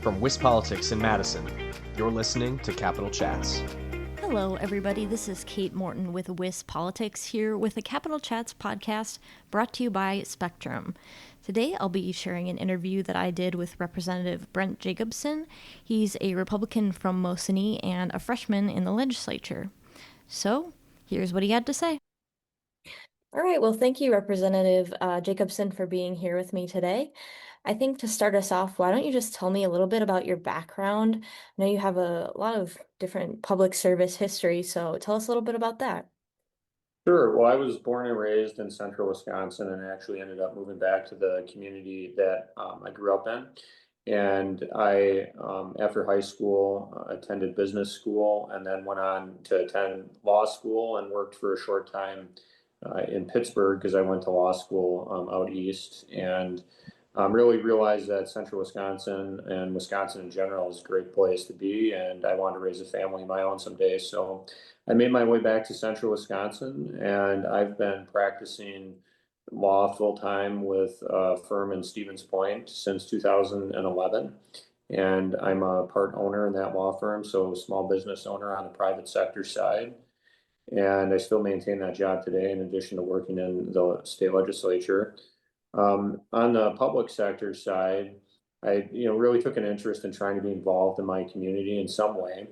From WisPolitics in Madison, you're listening to Capital Chats. Hello, everybody. This is Kate Morton with WisPolitics here with the Capital Chats podcast brought to you by Spectrum. Today, I'll be sharing an interview that I did with Representative Brent Jacobson. He's a Republican from R-Mosinee and a freshman in the legislature. So, here's what he had to say. All right. Well, thank you, Representative Jacobson, for being here with me today. I think to start us off, why don't you just tell me a little bit about your background? I know you have a lot of different public service history, so tell us a little bit about that. Sure. Well, I was born and raised in central Wisconsin and actually ended up moving back to the community that I grew up in. And after high school, attended business school and then went on to attend law school and worked for a short time in Pittsburgh because I went to law school out east and really realized that central Wisconsin and Wisconsin in general is a great place to be. And I wanted to raise a family of my own someday. So I made my way back to central Wisconsin and I've been practicing law full time with a firm in Stevens Point since 2011. And I'm a part owner in that law firm, so small business owner on the private sector side. And I still maintain that job today in addition to working in the state legislature. On the public sector side, I really took an interest in trying to be involved in my community in some way.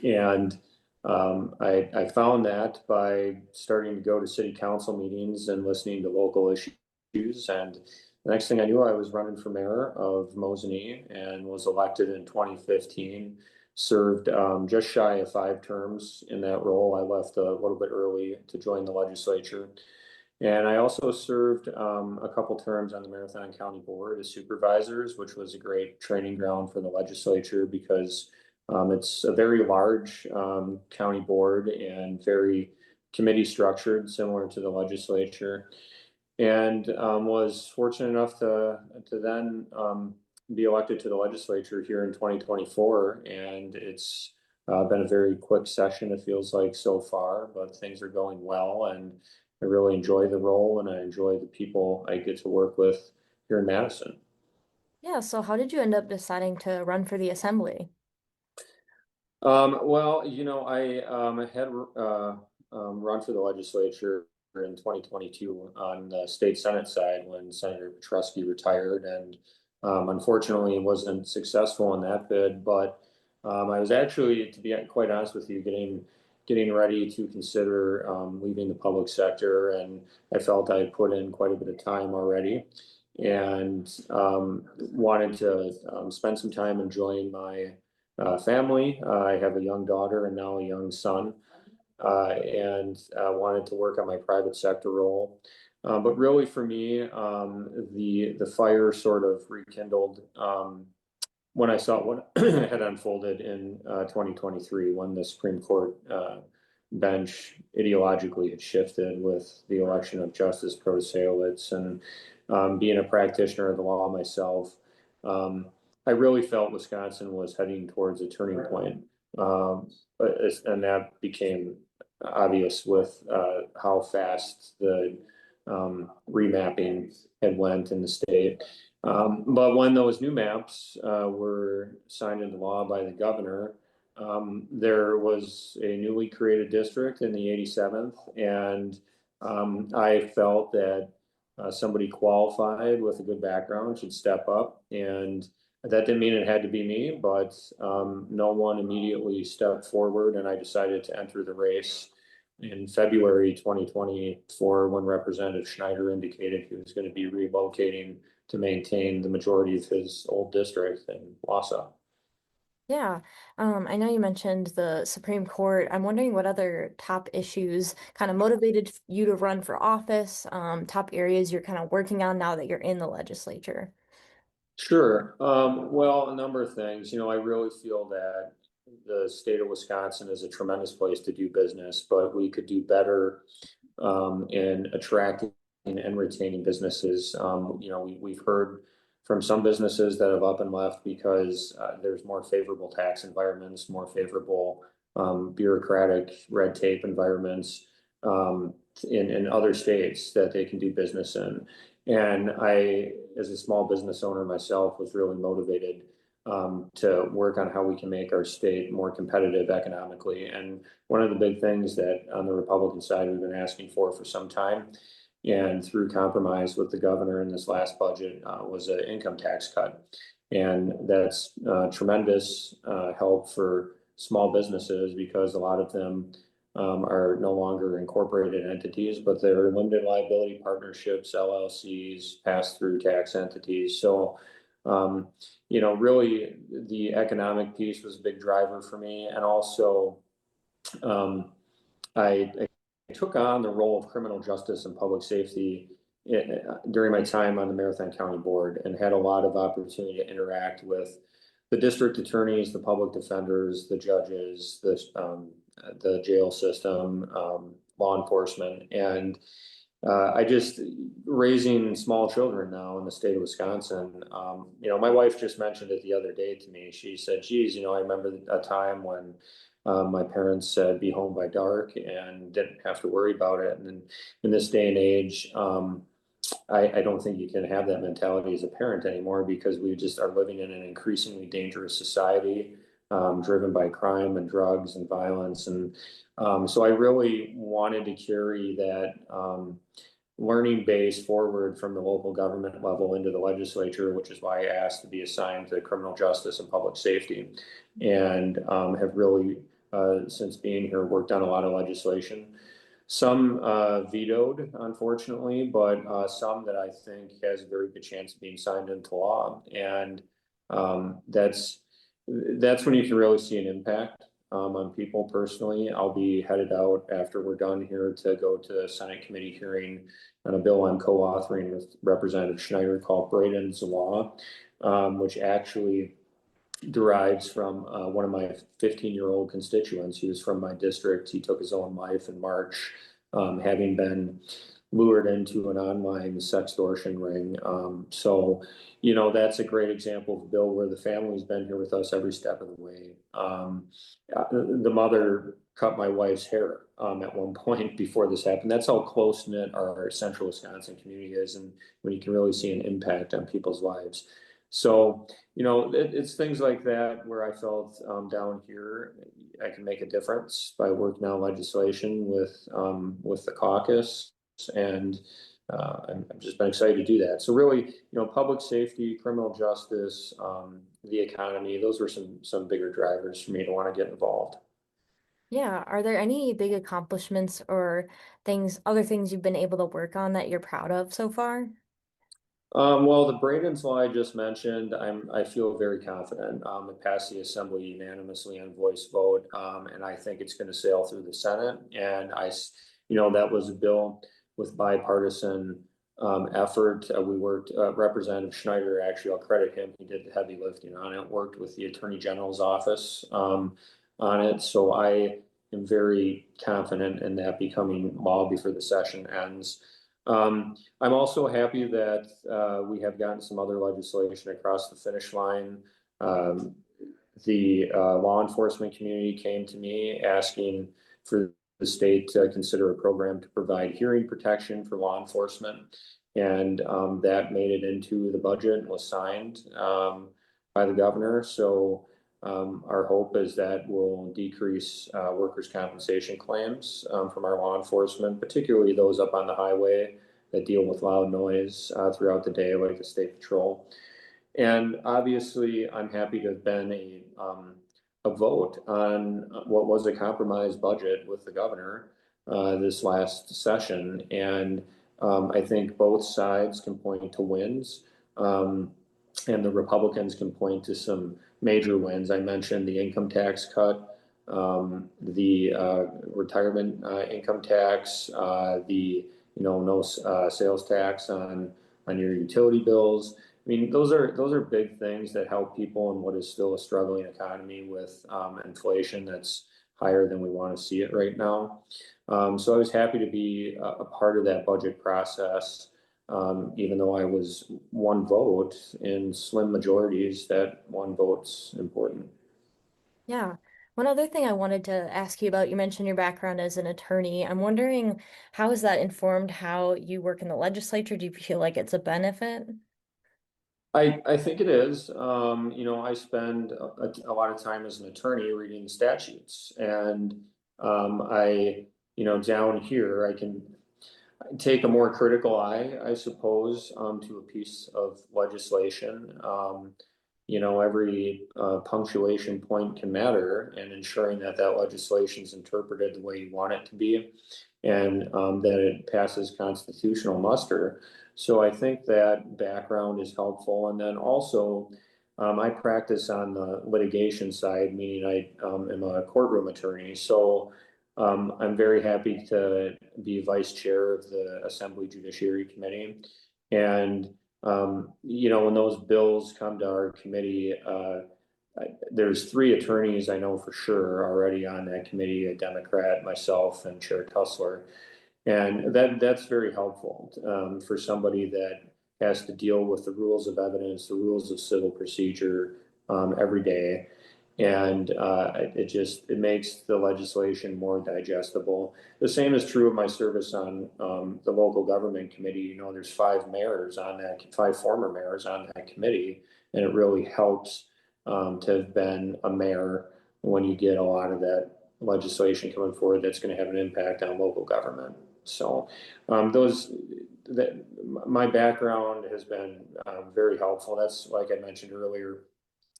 And I found that by starting to go to city council meetings and listening to local issues. And the next thing I knew, I was running for mayor of Mosinee and was elected in 2015. Served just shy of 5 terms in that role. I left a little bit early to join the legislature. And I also served a couple terms on the Marathon County Board as supervisors, which was a great training ground for the legislature because it's a very large county board and very committee structured, similar to the legislature. And was fortunate enough to then be elected to the legislature here in 2024. And it's been a very quick session, it feels like so far, but things are going well. And I really enjoy the role and I enjoy the people I get to work with here in Madison. Yeah, so how did you end up deciding to run for the assembly? Well, I had run for the legislature in 2022 on the state Senate side when Senator Petrusky retired, and unfortunately wasn't successful in that bid. But I was actually, to be quite honest with you, getting ready to consider leaving the public sector, and I felt I had put in quite a bit of time already, and wanted to spend some time enjoying my family. I have a young daughter and now a young son, and wanted to work on my private sector role. But really, for me, the fire sort of rekindled when I saw what had unfolded in 2023, when the Supreme Court bench ideologically had shifted with the election of Justice Protasiewicz, and being a practitioner of the law myself. I really felt Wisconsin was heading towards a turning point. And that became obvious with how fast the remapping had went in the state. But when those new maps were signed into law by the governor, there was a newly created district in the 87th, and I felt that somebody qualified with a good background should step up. And that didn't mean it had to be me, but no one immediately stepped forward, and I decided to enter the race in February 2024 when Representative Schneider indicated he was going to be relocating to maintain the majority of his old district in Wausau. Yeah, I know you mentioned the Supreme Court. I'm wondering what other top issues kind of motivated you to run for office, top areas you're kind of working on now that you're in the legislature. Sure. Well, a number of things. I really feel that the state of Wisconsin is a tremendous place to do business, but we could do better in attracting and retaining businesses. We've heard from some businesses that have up and left because there's more favorable tax environments, more favorable bureaucratic red tape environments in other states that they can do business in. And I, as a small business owner myself, was really motivated to work on how we can make our state more competitive economically. And one of the big things that on the Republican side we've been asking for some time, and through compromise with the governor in this last budget, was an income tax cut. And that's tremendous help for small businesses because a lot of them are no longer incorporated entities, but they're limited liability partnerships, LLCs, pass-through tax entities. So, really the economic piece was a big driver for me. And also, um, I took on the role of criminal justice and public safety during my time on the Marathon County Board and had a lot of opportunity to interact with the district attorneys, the public defenders, the judges, the jail system, law enforcement. And I just raising small children now in the state of Wisconsin. My wife just mentioned it the other day to me. She said, geez, I remember a time when my parents said be home by dark and didn't have to worry about it. And then in this day and age, I don't think you can have that mentality as a parent anymore because we just are living in an increasingly dangerous society, driven by crime and drugs and violence. And so I really wanted to carry that learning base forward from the local government level into the legislature, which is why I asked to be assigned to criminal justice and public safety, and have really, since being here, worked on a lot of legislation. Some vetoed, unfortunately, but some that I think has a very good chance of being signed into law. And that's when you can really see an impact on people personally. I'll be headed out after we're done here to go to a Senate committee hearing on a bill I'm co-authoring with Representative Schneider called Braden's Law, which actually derives from one of my 15-year-old constituents. He was from my district. He took his own life in March, having been lured into an online sextortion ring. That's a great example of a bill where the family's been here with us every step of the way. The mother cut my wife's hair at one point before this happened. That's how close-knit our central Wisconsin community is, and when you can really see an impact on people's lives. So, it's things like that where I felt down here I can make a difference by working on legislation with the caucus, and I've just been excited to do that. So really, public safety, criminal justice, the economy, those were some bigger drivers for me to want to get involved. Yeah. Are there any big accomplishments or other things you've been able to work on that you're proud of so far? Well, the Braden's law I just mentioned, I feel very confident. It passed the assembly unanimously on voice vote, and I think it's going to sail through the Senate. And that was a bill with bipartisan effort. We worked, Representative Schneider, actually, I'll credit him. He did the heavy lifting on it, worked with the Attorney General's office on it. So I am very confident in that becoming law before the session ends. I'm also happy that we have gotten some other legislation across the finish line. Um, the law enforcement community came to me asking for the state to consider a program to provide hearing protection for law enforcement. And that made it into the budget and was signed by the governor. So our hope is that will decrease workers' compensation claims from our law enforcement, particularly those up on the highway that deal with loud noise throughout the day, like the State Patrol. And obviously, I'm happy to have been a vote on what was a compromised budget with the governor this last session. And I think both sides can point to wins, and the Republicans can point to some major wins. I mentioned the income tax cut, the retirement income tax, the no sales tax on your utility bills. I mean, those are big things that help people in what is still a struggling economy with inflation that's higher than we want to see it right now. So I was happy to be a part of that budget process, even though I was one vote in slim majorities. That one vote's important. Yeah. One other thing I wanted to ask you about, you mentioned your background as an attorney. I'm wondering, how has that informed how you work in the legislature? Do you feel like it's a benefit? I think it is. I spend a lot of time as an attorney reading the statutes, and down here, I can take a more critical eye, I suppose, to a piece of legislation. Every punctuation point can matter, and ensuring that that legislation is interpreted the way you want it to be, and that it passes constitutional muster. So I think that background is helpful. And then also, I practice on the litigation side, meaning I am a courtroom attorney. So I'm very happy to be vice chair of the Assembly Judiciary Committee. And, when those bills come to our committee, there's three attorneys I know for sure already on that committee, a Democrat, myself, and Chair Tussler. And that's very helpful for somebody that has to deal with the rules of evidence, the rules of civil procedure every day. And it makes the legislation more digestible. The same is true of my service on the local government committee. There's five former mayors on that committee, and it really helps to have been a mayor when you get a lot of that legislation coming forward that's going to have an impact on local government. So my background has been very helpful. That's, like I mentioned earlier,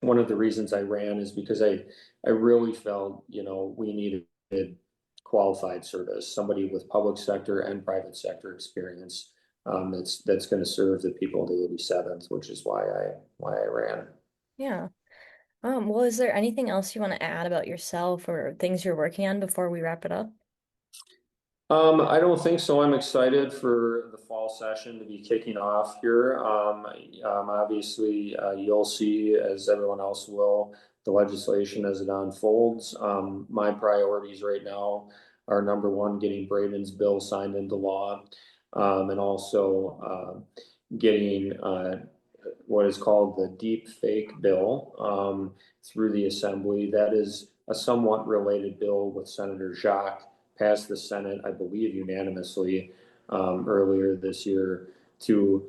one of the reasons I ran is because I really felt, we needed qualified service, somebody with public sector and private sector experience that's going to serve the people of the 87th, which is why I ran. Yeah. Well, is there anything else you want to add about yourself or things you're working on before we wrap it up? I don't think so. I'm excited for the fall session to be kicking off here. Obviously, you'll see, as everyone else will, the legislation as it unfolds. My priorities right now are number one, getting Braden's bill signed into law, and also getting what is called the deep fake bill through the assembly. That is a somewhat related bill with Senator Jacques, passed the Senate, I believe, unanimously earlier this year to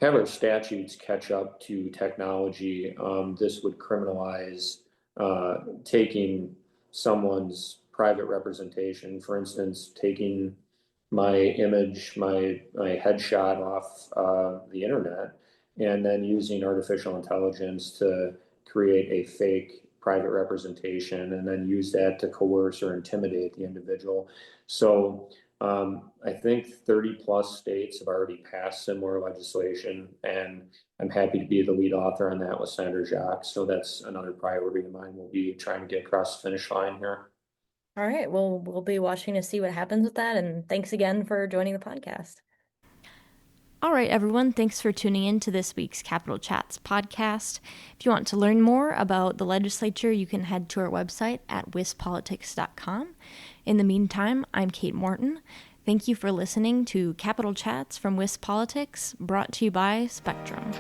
have our statutes catch up to technology. This would criminalize taking someone's private representation, for instance, taking my image, my headshot off the internet, and then using artificial intelligence to create a fake private representation and then use that to coerce or intimidate the individual. So I think 30 plus states have already passed similar legislation, and I'm happy to be the lead author on that with Senator Jacques. So that's another priority of mine. We'll be trying to get across the finish line here. All right. Well, we'll be watching to see what happens with that. And thanks again for joining the podcast. All right, everyone, thanks for tuning in to this week's Capitol Chats podcast. If you want to learn more about the legislature, you can head to our website at wispolitics.com. In the meantime, I'm Kate Morton. Thank you for listening to Capitol Chats from WisPolitics, brought to you by Spectrum.